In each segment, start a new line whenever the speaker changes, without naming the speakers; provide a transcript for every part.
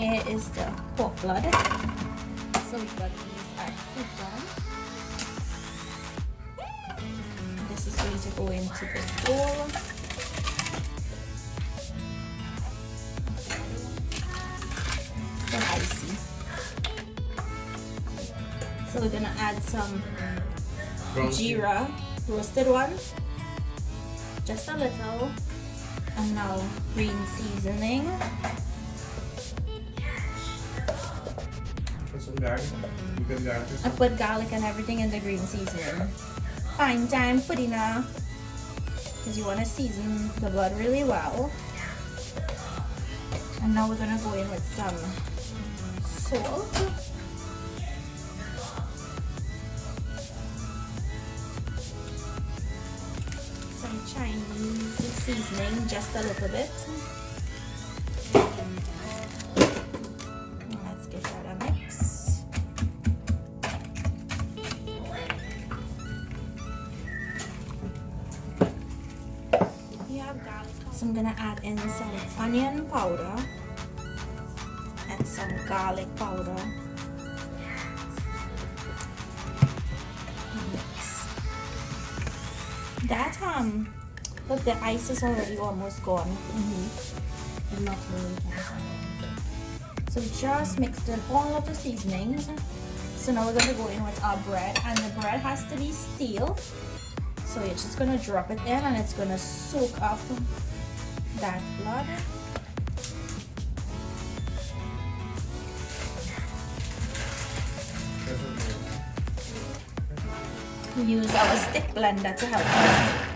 Here is the pork blood. So we've got these at food down. This is going to go into this bowl. So icy. So we're gonna add some Geera roasted one, just a little, and now green seasoning.
Put some garlic. You put garlic.
I put garlic and everything in the green seasoning. Fine thyme pudina, because you want to season the blood really well. And now we're gonna go in with some salt. Chinese seasoning, just a little bit. Let's give that a mix. So I'm gonna add in some onion powder and some garlic powder. That look, the ice is already almost gone.
And not really.
So just mixed in all of the seasonings. So now we're gonna go in with our bread, and the bread has to be steel. So you're just gonna drop it in, and it's gonna soak up that blood. We use our stick blender to help us.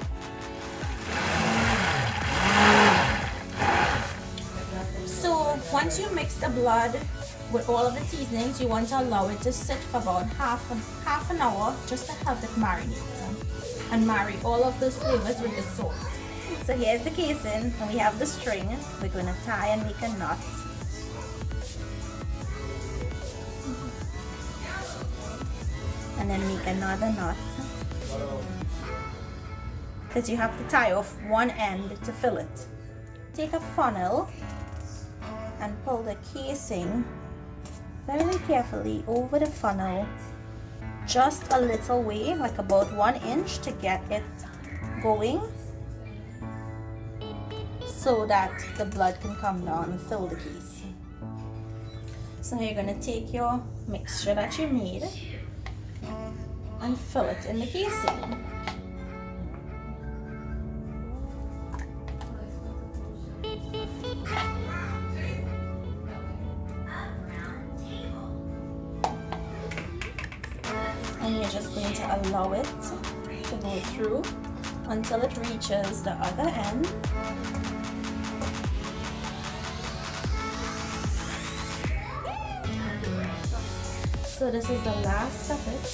So once you mix the blood with all of the seasonings, you want to allow it to sit for about half an hour, just to help it marinate and marry all of those flavors with the salt. So here's the casing, and we have the string. We're going to tie and make a knot. And then make another knot, because you have to tie off one end to fill it. Take a funnel and pull the casing very carefully over the funnel, just a little way, like about 1 inch, to get it going, so that the blood can come down and fill the case. So now you're going to take your mixture that you made and fill it in the casing. And you're just going to allow it to go through until it reaches the other end. So this is the last of it.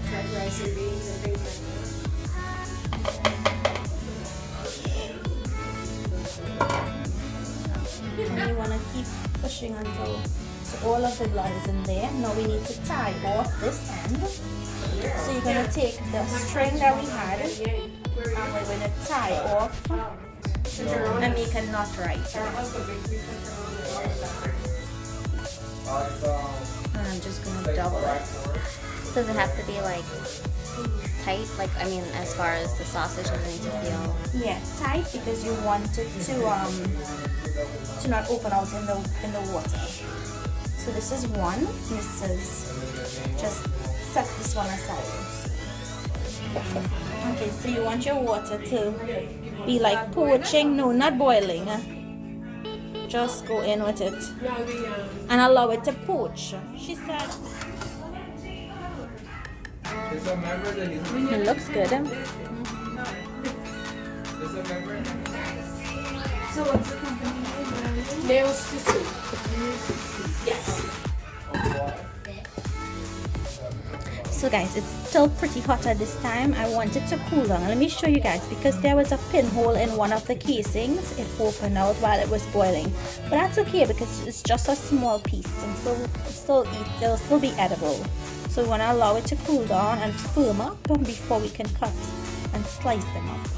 Fried rice and beans and things like that.
And you want to keep pushing until all of the blood is in there. Now we need to tie off this end. So you're going to take the string that we had, and we're going to tie off and make a knot right here. And I'm just going to double it.
Does it have to be like tight? Like, I mean, as far as the sausage is going to feel?
Yeah, tight, because you want it to not open out in the water. So this is one. This is, just set this one aside. Okay, so you want your water to be like poaching, no, not boiling. Just go in with it and allow it to poach. She said.
It looks good.
So what's the company? Nails to Soup. Yes.
So guys, it's still pretty hot at this time. I want it to cool down. Let me show you guys, because there was a pinhole in one of the casings. It opened out while it was boiling, but that's okay because it's just a small piece, and so it'll still be edible. So we want to allow it to cool down and firm up before we can cut and slice them up.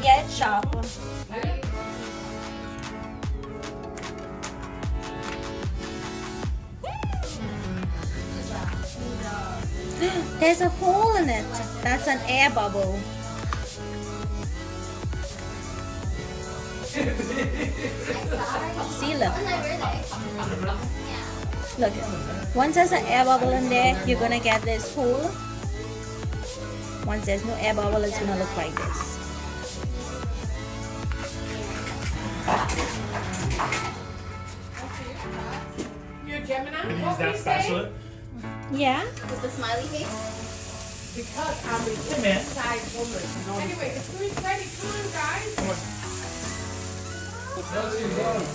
Yeah, it's sharp. There's a hole in it. That's an air bubble. See, look. Look. Once there's an air bubble in there, you're gonna get this hole. Once there's no air bubble, it's gonna look like this.
You're a Gemini?
Use
What
that
we say?
spatula.
Yeah.
With the smiley face.
Because I'm a
Hey, man.
side woman. Anyway, the food's ready. Come on, guys.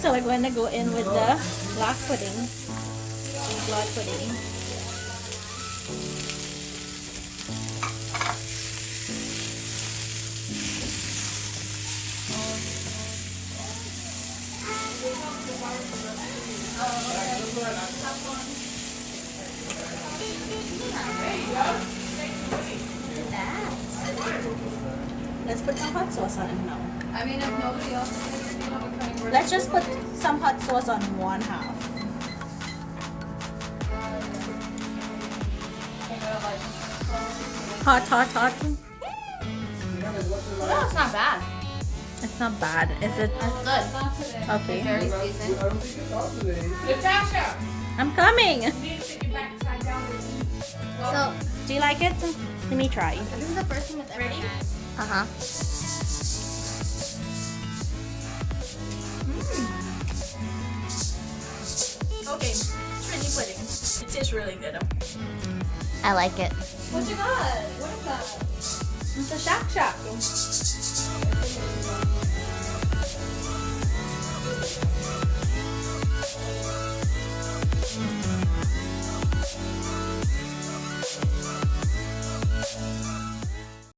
So we're going to go in with the block pudding. Block pudding. Let's put some hot sauce on it now.
I mean, if nobody else is here, you have a cutting board.
Let's just put some hot sauce on one half. Hot, hot, hot.
No, it's not bad.
It's not bad, is it?
It's good.
Okay.
Very seasoned.
I don't think it's out today.
Natasha,
I'm coming.
you need to sit your backside down.
So,
Do you like it? Let me try.
this is the first one with everything.
Uh-huh. Okay, Trini pudding. It tastes really good.
I like it.
What you got? What is that?
It's a shack shack.